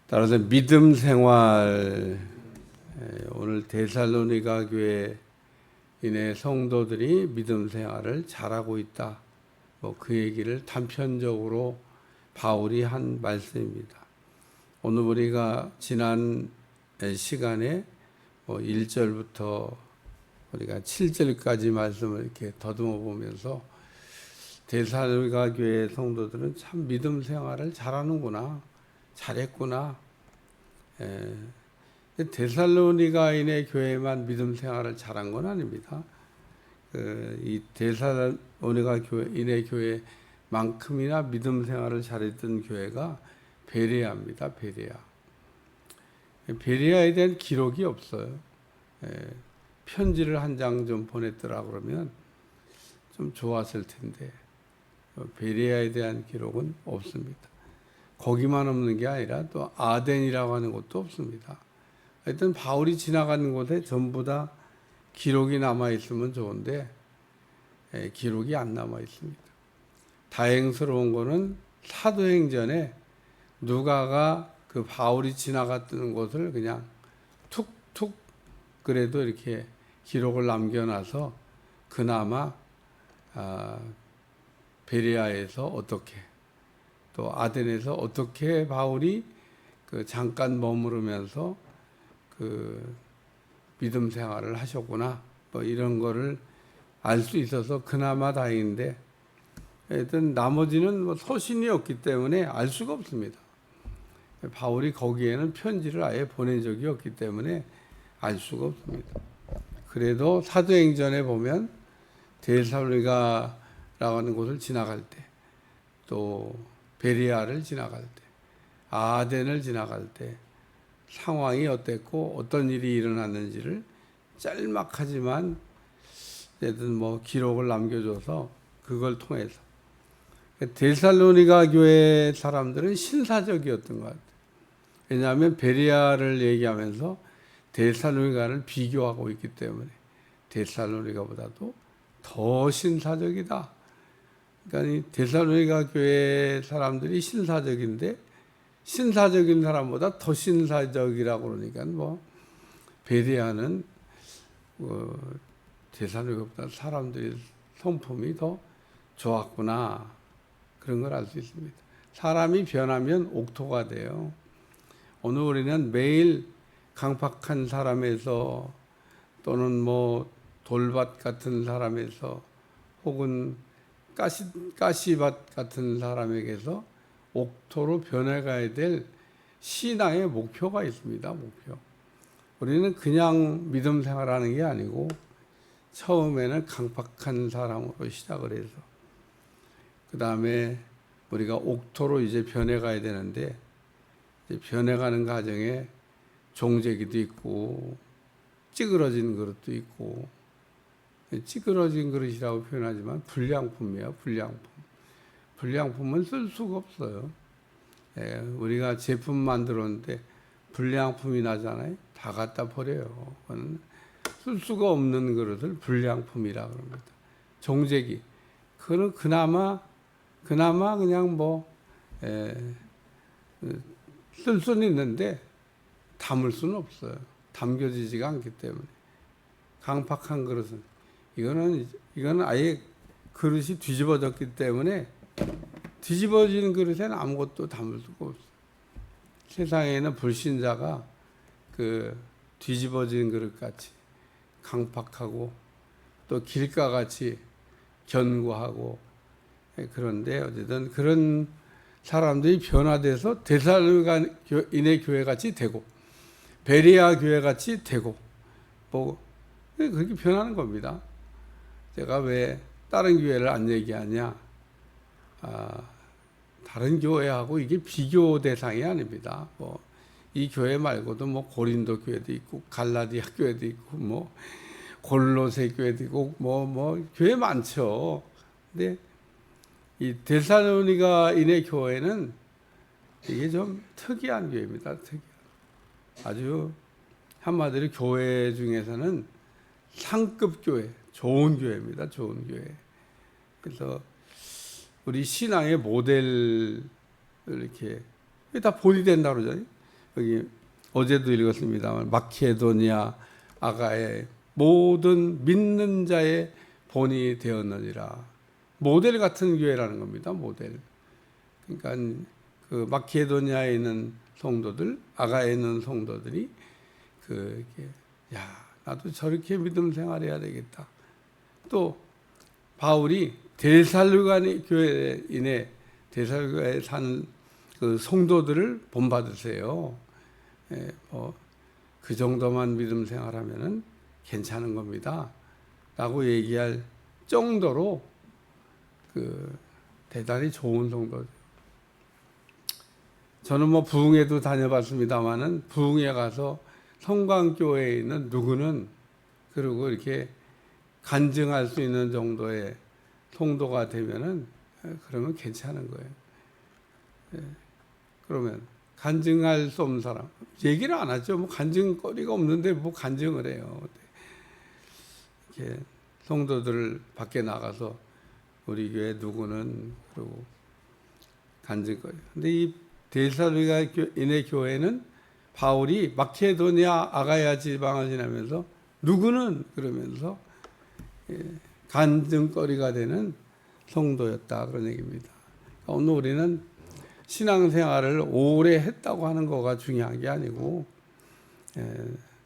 따라서 믿음 생활, 오늘 데살로니가 교회 인의 성도들이 믿음 생활을 잘하고 있다. 그 얘기를 단편적으로 바울이 한 말씀입니다. 오늘 우리가 지난 시간에 1절부터 우리가 7절까지 말씀을 이렇게 더듬어 보면서 데살로니가 교회 성도들은 참 믿음 생활을 잘하는구나, 잘했구나. 데살로니가인의 교회만 믿음 생활을 잘한 건 아닙니다. 이 데살로니가 교회인의 교회만큼이나 믿음 생활을 잘했던 교회가 베레아입니다. 베레아. 베레아에 대한 기록이 없어요. 편지를 한 장 좀 보냈더라 그러면 좀 좋았을 텐데 베레아에 대한 기록은 없습니다. 거기만 없는 게 아니라 또 아덴이라고 하는 곳도 없습니다. 하여튼 바울이 지나가는 곳에 전부 다 기록이 남아 있으면 좋은데 기록이 안 남아 있습니다. 다행스러운 거는 사도행전에 누가가 그 바울이 지나갔던 곳을 그냥 툭툭 그래도 이렇게 기록을 남겨놔서 그나마 베레아에서 어떻게 또 아덴에서 어떻게 바울이 그 잠깐 머무르면서 그 믿음 생활을 하셨구나 이런 거를 알 수 있어서 그나마 다행인데 하여튼 나머지는 서신이 없기 때문에 알 수가 없습니다. 바울이 거기에는 편지를 아예 보낸 적이 없기 때문에 알 수가 없습니다. 그래도 사도행전에 보면 데살로니가라고 하는 곳을 지나갈 때 또 베레아를 지나갈 때 아덴을 지나갈 때 상황이 어땠고 어떤 일이 일어났는지를 짤막하지만 어쨌든 기록을 남겨줘서 그걸 통해서 데살로니가 교회 사람들은 신사적이었던 것 같아요. 왜냐하면 베레아를 얘기하면서 데살로니가를 비교하고 있기 때문에 데살로니가보다도 더 신사적이다. 그러니까 이 데살로니가 교회 사람들이 신사적인데 신사적인 사람보다 더 신사적이라고 그러니까 베레아는 데살로니가보다 사람들의 성품이 더 좋았구나 그런 걸 알 수 있습니다. 사람이 변하면 옥토가 돼요. 오늘 우리는 매일 강팍한 사람에서 또는 돌밭 같은 사람에서 혹은 가시밭 같은 사람에게서 옥토로 변해가야 될 신앙의 목표가 있습니다. 목표. 우리는 그냥 믿음 생활하는 게 아니고 처음에는 강팍한 사람으로 시작을 해서 그 다음에 우리가 옥토로 이제 변해가야 되는데 이제 변해가는 과정에 종재기도 있고 찌그러진 그릇도 있고 찌그러진 그릇이라고 표현하지만 불량품이에요. 불량품은 쓸 수가 없어요. 우리가 제품 만들었는데 불량품이 나잖아요. 다 갖다 버려요. 그건 쓸 수가 없는 그릇을 불량품이라 그럽니다. 종재기. 그거는 그나마 그냥 쓸 수는 있는데 담을 수는 없어요. 담겨지지가 않기 때문에. 강팍한 그릇은 이거는 아예 그릇이 뒤집어졌기 때문에 뒤집어진 그릇에는 아무것도 담을 수가 없어요. 세상에는 불신자가 그 뒤집어진 그릇같이 강팍하고 또 길가같이 견고하고 그런데 어쨌든 그런 사람들이 변화돼서 데살로니가인의 교회같이 되고 베레아 교회같이 되고 그렇게 변하는 겁니다. 제가 왜 다른 교회를 안 얘기하냐? 다른 교회하고 이게 비교 대상이 아닙니다. 이 교회 말고도 고린도 교회도 있고 갈라디아 교회도 있고 골로새 교회도 있고 교회 많죠. 근데 이 데살로니가인의 교회는 이게 좀 특이한 교회입니다. 아주 한마디로 교회 중에서는 상급 교회, 좋은 교회입니다. 좋은 교회. 그래서 우리 신앙의 모델을 이렇게 다 본이 된다 그러잖아요. 여기 어제도 읽었습니다만 마케도니아 아가의 모든 믿는 자의 본이 되었느니라. 모델 같은 교회라는 겁니다. 모델. 그러니까 그 마케도니아에 있는 성도들, 아가에 있는 성도들이 야, 나도 저렇게 믿음 생활해야 되겠다. 또 바울이 데살로니가 교회인의 데살로니가에 사는 그 성도들을 본받으세요. 그 정도만 믿음 생활하면은 괜찮은 겁니다. 라고 얘기할 정도로 대단히 좋은 성도들. 저는 부흥회도 다녀봤습니다만은 부흥회 가서 성광교회에 있는 누구는 그리고 이렇게 간증할 수 있는 정도의 성도가 되면은 그러면 괜찮은 거예요. 그러면 간증할 수 없는 사람 얘기를 안 하죠. 간증거리가 없는데 간증을 해요. 이렇게 성도들 밖에 나가서 우리 교회 누구는 그러고 간증거리. 근데 이 데살로니가인의 교회는 바울이 마케도니아 아가야 지방을 지나면서 누구는 그러면서 간증거리가 되는 성도였다 그런 얘기입니다. 오늘 우리는 신앙생활을 오래 했다고 하는 거가 중요한 게 아니고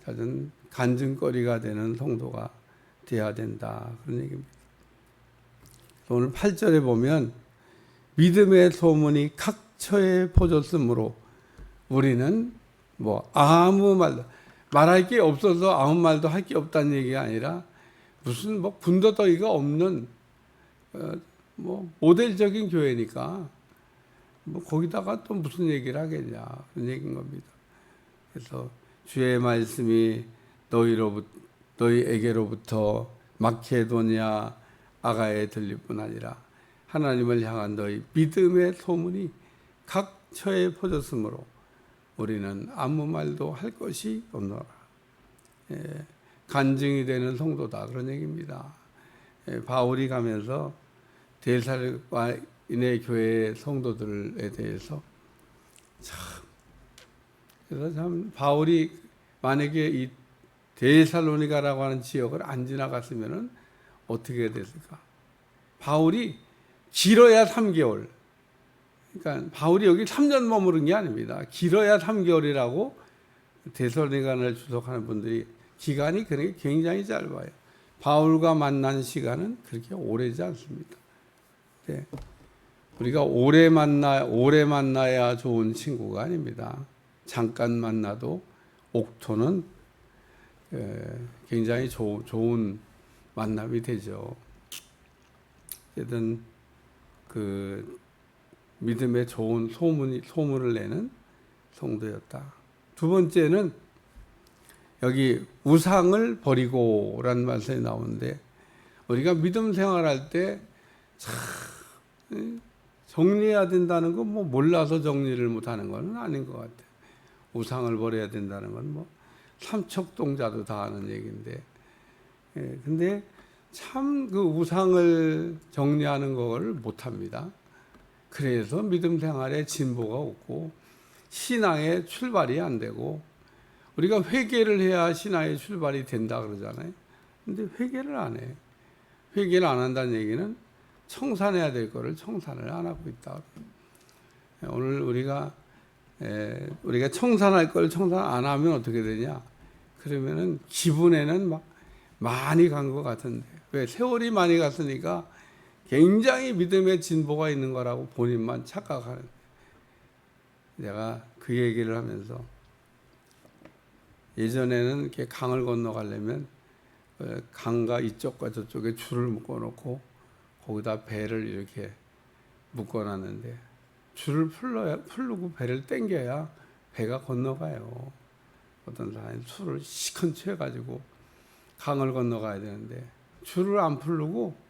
사실 간증거리가 되는 성도가 되어야 된다 그런 얘기입니다. 오늘 8절에 보면 믿음의 소문이 각처에 퍼졌으므로 우리는 아무 말도 말할 게 없어서 아무 말도 할 게 없다는 얘기가 아니라 무슨 군더더기가 없는 모델적인 교회니까 거기다가 또 무슨 얘기를 하겠냐 그런 얘기인 겁니다. 그래서 주의 말씀이 너희에게로부터 마케도니아 아가에 들릴 뿐 아니라 하나님을 향한 너희 믿음의 소문이 각처에 퍼졌으므로 우리는 아무 말도 할 것이 없노라. 간증이 되는 성도다 그런 얘기입니다. 바울이 가면서 데살로니가인의 교회 성도들에 대해서 그래서 참 바울이 만약에 이 데살로니가라고 하는 지역을 안 지나갔으면은 어떻게 됐을까? 바울이 길어야 3개월. 그러니까 바울이 여기 3년 머무른 게 아닙니다. 길어야 3개월이라고 데살로니가를 주석하는 분들이 기간이 굉장히 짧아요. 바울과 만난 시간은 그렇게 오래지 않습니다. 네. 우리가 오래 만나야 좋은 친구가 아닙니다. 잠깐 만나도 옥토는 굉장히 좋은 만남이 되죠. 어쨌든 믿음의 좋은 소문을 내는 성도였다. 두 번째는 여기 우상을 버리고라는 말씀이 나오는데 우리가 믿음 생활할 때 정리해야 된다는 건 몰라서 정리를 못하는 건 아닌 것 같아요. 우상을 버려야 된다는 건 삼척동자도 다 아는 얘기인데 근데 참 그 우상을 정리하는 걸 못합니다. 그래서 믿음 생활에 진보가 없고 신앙의 출발이 안 되고 우리가 회개를 해야 신앙의 출발이 된다 그러잖아요. 근데 회개를 안 해. 회개를 안 한다는 얘기는 청산해야 될 거를 청산을 안 하고 있다. 오늘 우리가 청산할 걸 청산 안 하면 어떻게 되냐? 그러면은 기분에는 많이 간 것 같은데 왜 세월이 많이 갔으니까 굉장히 믿음의 진보가 있는 거라고 본인만 착각하는. 내가 그 얘기를 하면서 예전에는 이렇게 강을 건너가려면 강가 이쪽과 저쪽에 줄을 묶어놓고 거기다 배를 이렇게 묶어놨는데 줄을 풀고 배를 당겨야 배가 건너가요. 어떤 사람이 술을 시큰 취해가지고 강을 건너가야 되는데 줄을 안 풀고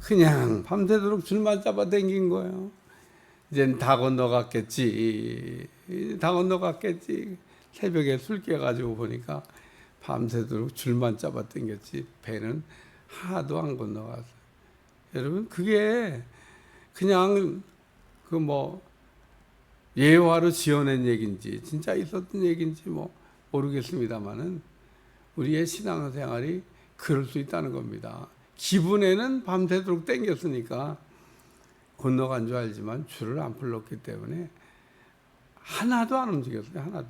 그냥 밤새도록 줄만 잡아 당긴 거예요. 이젠 다 건너갔겠지. 새벽에 술 깨가지고 보니까 밤새도록 줄만 잡아 당겼지 배는 하나도 안 건너갔어요. 여러분 그게 그냥 예화로 지어낸 얘기인지 진짜 있었던 얘기인지 뭐 모르겠습니다만은 우리의 신앙생활이 그럴 수 있다는 겁니다. 기분에는 밤새도록 땡겼으니까 건너간 줄 알지만 줄을 안 풀렀기 때문에 하나도 안 움직였어요. 하나도.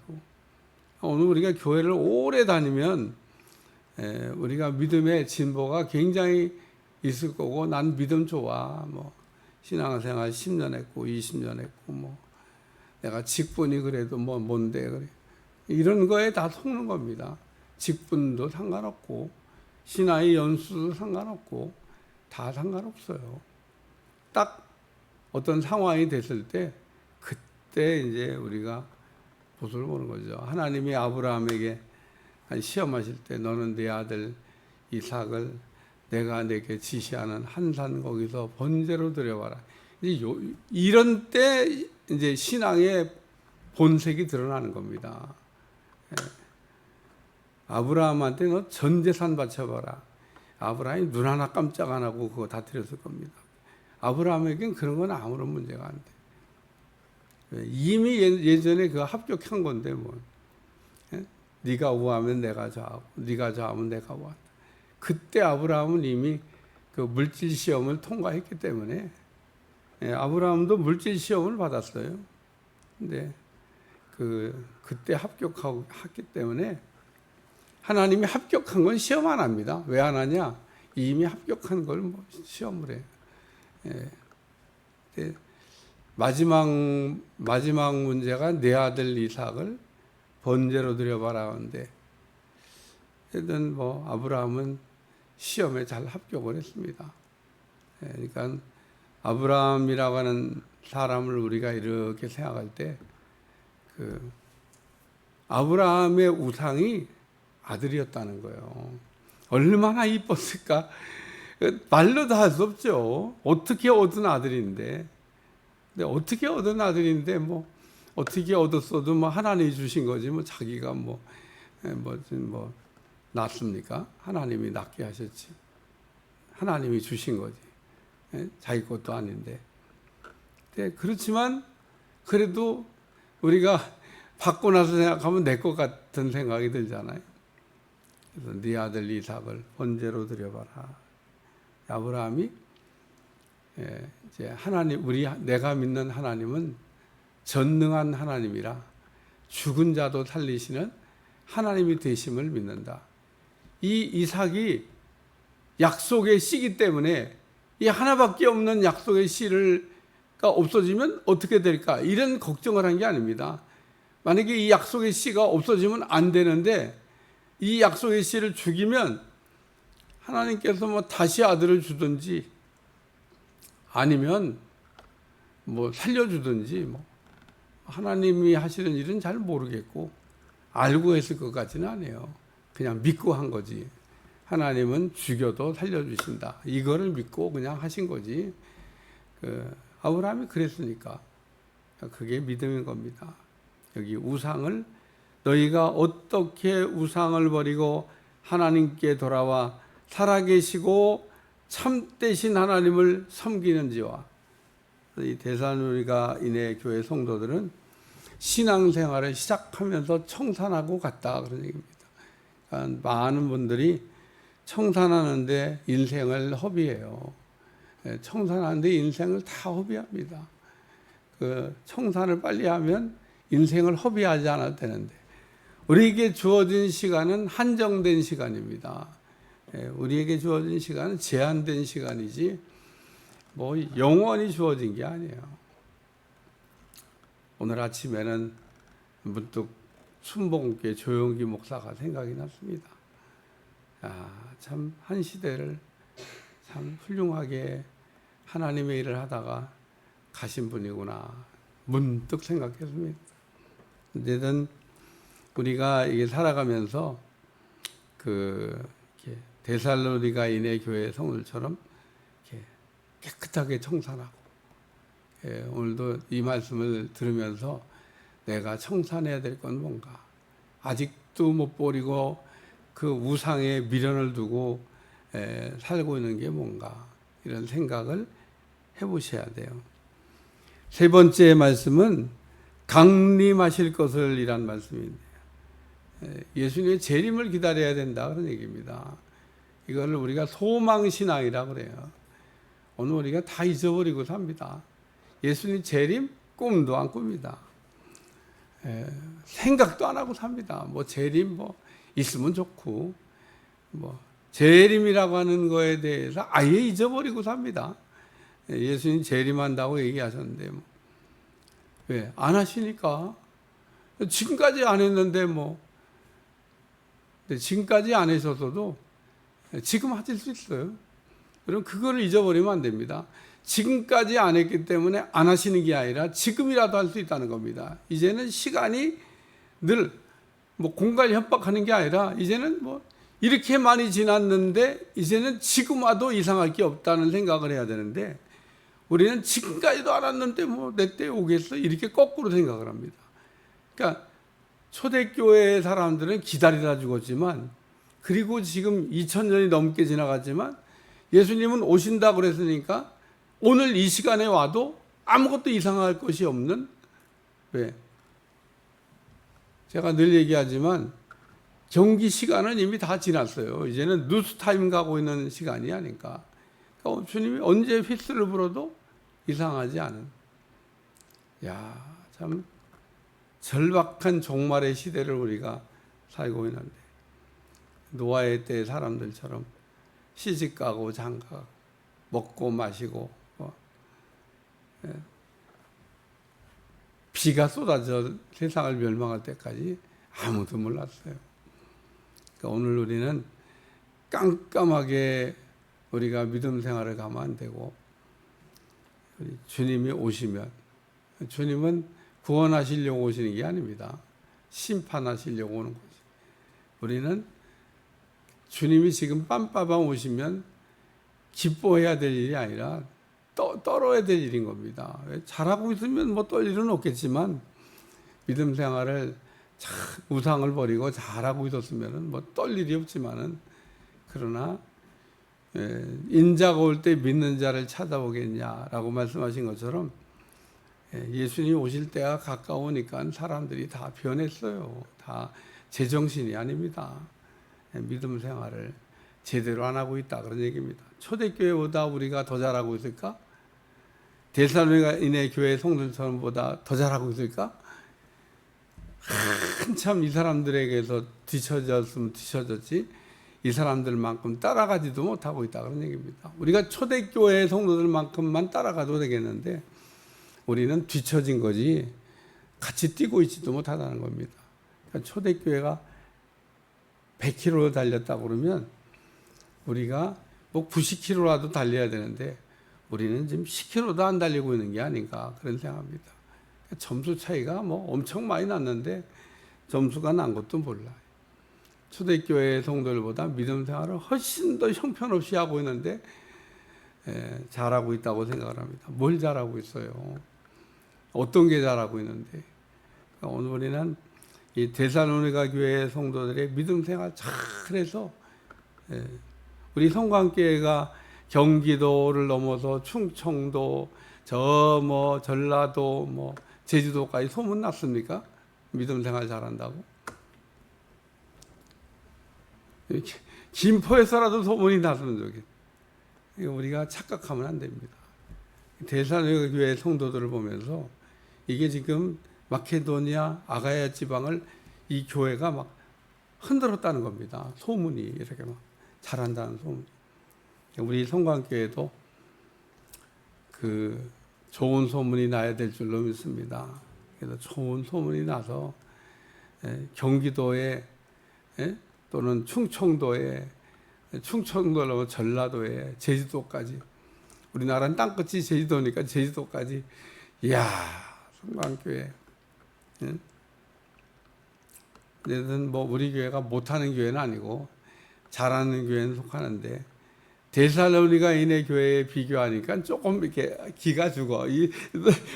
오늘 우리가 교회를 오래 다니면 우리가 믿음의 진보가 굉장히 있을 거고, 난 믿음 좋아, 뭐 신앙생활 10년 했고 20년 했고, 뭐 내가 직분이 그래도 뭐 뭔데 그래, 이런 거에 다 속는 겁니다. 직분도 상관없고 신앙의 연수도 상관없고 다 상관없어요. 딱 어떤 상황이 됐을 때 그때 이제 우리가 보수를 보는 거죠. 하나님이 아브라함에게 시험하실 때 너는 네 아들 이삭을 내가 내게 지시하는 한 산 거기서 번제로 드려봐라. 이런 때 이제 신앙의 본색이 드러나는 겁니다. 아브라함한테 너 전 재산 바쳐봐라. 아브라함이 눈 하나 깜짝 안 하고 그거 다 드렸을 겁니다. 아브라함에겐 그런 건 아무런 문제가 안 돼. 이미 예전에 그 합격한 건데 뭐. 네가 우하면 내가 좌하고 네가 좌하면 내가 우하다. 그때 아브라함은 이미 그 물질 시험을 통과했기 때문에 아브라함도 물질 시험을 받았어요. 근데 그때 합격했기 때문에 하나님이 합격한 건 시험 안 합니다. 왜 안 하냐? 이미 합격한 걸 뭐 시험을 해요. 마지막 문제가 내 아들 이삭을 번제로 드려봐라 하는데, 하여튼 뭐 아브라함은 시험에 잘 합격을 했습니다. 그러니까 아브라함이라고 하는 사람을 우리가 이렇게 생각할 때 아브라함의 우상이 아들이었다는 거예요. 얼마나 이뻤을까? 말로 다 할 수 없죠. 어떻게 얻은 아들인데, 어떻게 얻은 아들인데 뭐 어떻게 얻었어도 뭐 하나님이 주신 거지 뭐 자기가 뭐 낳습니까? 하나님이 낳게 하셨지. 하나님이 주신 거지. 자기 것도 아닌데. 그렇지만 그래도 우리가 받고 나서 생각하면 내 것 같은 생각이 들잖아요. 그래서 네 아들 이삭을 번제로 드려봐라. 아브라함이 이제 하나님, 내가 믿는 하나님은 전능한 하나님이라 죽은 자도 살리시는 하나님이 되심을 믿는다. 이 이삭이 약속의 씨기 때문에 이 하나밖에 없는 약속의 씨가 없어지면 어떻게 될까? 이런 걱정을 한 게 아닙니다. 만약에 이 약속의 씨가 없어지면 안 되는데 이 약속의 씨를 죽이면 하나님께서 뭐 다시 아들을 주든지 아니면 뭐 살려주든지 뭐 하나님이 하시는 일은 잘 모르겠고 알고 했을 것 같지는 않아요. 그냥 믿고 한 거지. 하나님은 죽여도 살려주신다. 이거를 믿고 그냥 하신 거지. 아브라함이 그랬으니까 그게 믿음인 겁니다. 여기 우상을, 너희가 어떻게 우상을 버리고 하나님께 돌아와 살아계시고 참되신 하나님을 섬기는지와. 이 데살로니가 교회 성도들은 신앙생활을 시작하면서 청산하고 갔다 그런 얘기입니다. 그러니까 많은 분들이 청산하는데 인생을 허비해요. 청산하는데 인생을 다 허비합니다. 청산을 빨리 하면 인생을 허비하지 않아도 되는데 우리에게 주어진 시간은 한정된 시간입니다. 우리에게 주어진 시간은 제한된 시간이지 뭐 영원히 주어진 게 아니에요. 오늘 아침에는 문득 순복음교회 조용기 목사가 생각이 났습니다. 참 한 시대를 참 훌륭하게 하나님의 일을 하다가 가신 분이구나 문득 생각했습니다. 어쨌든 우리가 이게 살아가면서 데살로니가인의 교회 성도들처럼 깨끗하게 청산하고, 오늘도 이 말씀을 들으면서 내가 청산해야 될 건 뭔가, 아직도 못 버리고 그 우상에 미련을 두고 살고 있는 게 뭔가, 이런 생각을 해보셔야 돼요. 세 번째 말씀은 강림하실 것을 이란 말씀인데, 예수님의 재림을 기다려야 된다 그런 얘기입니다. 이걸 우리가 소망신앙이라고 그래요. 오늘 우리가 다 잊어버리고 삽니다. 예수님 재림 꿈도 안 꿉니다. 생각도 안 하고 삽니다. 뭐 재림 뭐 있으면 좋고, 뭐 재림이라고 하는 거에 대해서 아예 잊어버리고 삽니다. 예수님 재림한다고 얘기하셨는데 뭐. 왜? 안 하시니까. 지금까지 안 했는데 뭐. 지금까지 안 하셨어도 지금 하실 수 있어요. 그럼 그거를 잊어버리면 안 됩니다. 지금까지 안 했기 때문에 안 하시는 게 아니라 지금이라도 할 수 있다는 겁니다. 이제는 시간이 늘 뭐 공간이 협박하는 게 아니라 이제는 뭐 이렇게 많이 지났는데 이제는 지금 와도 이상할 게 없다는 생각을 해야 되는데, 우리는 지금까지도 안 왔는데 뭐 내 때 오겠어 이렇게 거꾸로 생각을 합니다. 그러니까 초대교회 사람들은 기다리다 죽었지만, 그리고 지금 2000년이 넘게 지나갔지만 예수님은 오신다고 그랬으니까 오늘 이 시간에 와도 아무것도 이상할 것이 없는, 왜? 제가 늘 얘기하지만 경기 시간은 이미 다 지났어요. 이제는 뉴스타임 가고 있는 시간이 아닌가. 그러니까 주님이 언제 휘슬을 불어도 이상하지 않은, 참 절박한 종말의 시대를 우리가 살고 있는데, 노아의 때 사람들처럼 시집가고 장가가고 먹고 마시고 비가 쏟아져 세상을 멸망할 때까지 아무도 몰랐어요. 그러니까 오늘 우리는 깜깜하게 우리가 믿음 생활을 가면 안 되고, 주님이 오시면, 주님은 구원하시려고 오시는 게 아닙니다. 심판하시려고 오는 거지. 우리는 주님이 지금 빰빠밤 오시면 기뻐해야 될 일이 아니라 떨어야 될 일인 겁니다. 잘하고 있으면 뭐 떨 일은 없겠지만, 믿음 생활을 우상을 버리고 잘하고 있었으면 뭐 떨 일이 없지만은, 그러나 인자가 올 때 믿는 자를 찾아오겠냐라고 말씀하신 것처럼 예수님이 오실 때가 가까우니까 사람들이 다 변했어요. 다 제정신이 아닙니다. 믿음 생활을 제대로 안 하고 있다 그런 얘기입니다. 초대교회보다 우리가 더 잘하고 있을까? 데살로니가 교회 성도들보다 더 잘하고 있을까? 한참 이 사람들에게서 뒤처졌으면 뒤처졌지, 이 사람들만큼 따라가지도 못하고 있다 그런 얘기입니다. 우리가 초대교회 성도들만큼만 따라가도 되겠는데 우리는 뒤처진 거지 같이 뛰고 있지도 못하다는 겁니다. 그러니까 초대교회가 100km 달렸다고 그러면 우리가 뭐 90km라도 달려야 되는데 우리는 지금 10km도 안 달리고 있는 게 아닌가 그런 생각합니다. 점수 차이가 뭐 엄청 많이 났는데 점수가 난 것도 몰라요. 초대교회 성도들보다 믿음 생활을 훨씬 더 형편없이 하고 있는데 잘하고 있다고 생각을 합니다. 뭘 잘하고 있어요? 어떤 게 잘하고 있는데? 그러니까 오늘 우리는 이 데살로니가 교회 성도들의 믿음 생활 잘해서 우리 성광교회가 경기도를 넘어서 충청도, 저 뭐 전라도, 뭐 제주도까지 소문 났습니까? 믿음 생활 잘한다고? 김포에서라도 소문이 났으면 좋겠어요. 우리가 착각하면 안 됩니다. 데살로니가 교회 성도들을 보면서 이게 지금 마케도니아 아가야 지방을 이 교회가 막 흔들었다는 겁니다. 소문이 이렇게 막 잘한다는 소문. 우리 성광교회도 그 좋은 소문이 나야 될 줄로 믿습니다. 그래서 좋은 소문이 나서 경기도에 또는 충청도에, 충청도로 전라도에, 제주도까지, 우리나라는 땅끝이 제주도니까 제주도까지, 이야, 성광교회. 어쨌든 뭐 우리 교회가 못하는 교회는 아니고 잘하는 교회는 속하는데 데살로니가인의 교회에 비교하니까 조금 이렇게 기가 죽어.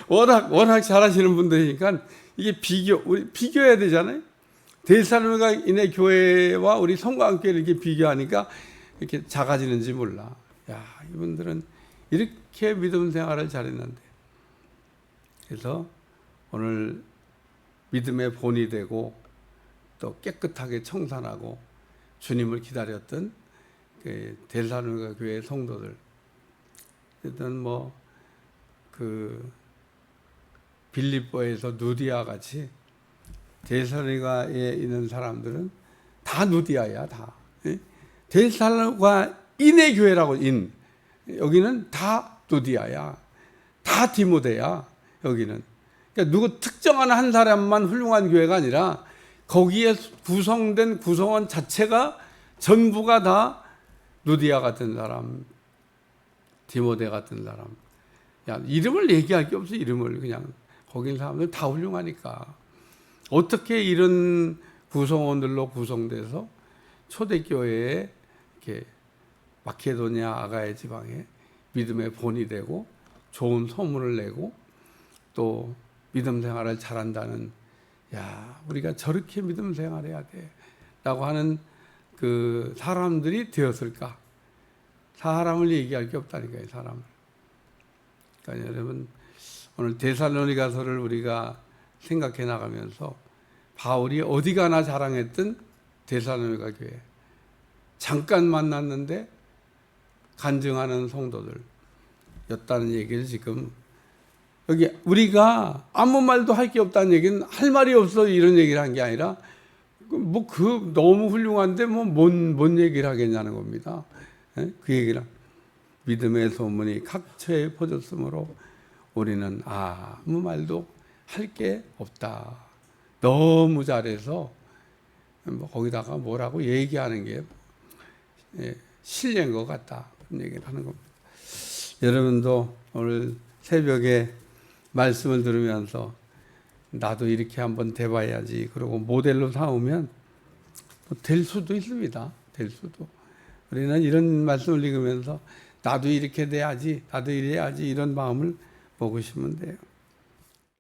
워낙 잘하시는 분들이니까 이게 우리 비교해야 되잖아요. 데살로니가인의 교회와 우리 성광교회를 이렇게 비교하니까 이렇게 작아지는지 몰라. 야, 이분들은 이렇게 믿음 생활을 잘했는데. 그래서 오늘 믿음의 본이 되고 또 깨끗하게 청산하고 주님을 기다렸던 그 데살로니가 교회 성도들, 일단 그 빌립보에서 누디아 같이 데살로니가에 있는 사람들은 다 누디아야, 다. 데살로니가인의 교회라고, 여기는 다 누디아야, 다 디모데야. 여기는 그러니까 누구 특정한 한 사람만 훌륭한 교회가 아니라 거기에 구성된 구성원 자체가 전부가 다 누디아 같은 사람, 디모데 같은 사람. 야, 이름을 얘기할 게 없어. 이름을 그냥 거기 사람들 다 훌륭하니까. 어떻게 이런 구성원들로 구성돼서 초대교회에 이렇게 마케도니아 아가야 지방에 믿음의 본이 되고 좋은 소문을 내고 또 믿음 생활을 잘한다는, 야, 우리가 저렇게 믿음 생활해야 돼 라고 하는 그 사람들이 되었을까? 사람을 얘기할 게 없다니까요, 사람을. 그러니까 여러분, 오늘 데살로니가서를 우리가 생각해 나가면서 바울이 어디 가나 자랑했던 데살로니가 교회, 잠깐 만났는데 간증하는 성도들였다는 얘기를 지금 여기 우리가 아무 말도 할 게 없다는 얘기는 할 말이 없어 이런 얘기를 한 게 아니라 너무 훌륭한데 뭔 얘기를 하겠냐는 겁니다. 그 얘기를 믿음의 소문이 각처에 퍼졌으므로 우리는 아무 말도 할 게 없다. 너무 잘해서 거기다가 뭐라고 얘기하는 게 실례인 것 같다. 그런 얘기를 하는 겁니다. 여러분도 오늘 새벽에 말씀을 들으면서 나도 이렇게 한번 돼봐야지, 그리고 모델로 삼으면 될 수도 있습니다. 될 수도. 우리는 이런 말씀을 읽으면서 나도 이렇게 돼야지, 나도 이래야지, 이런 마음을 먹으시면 돼요.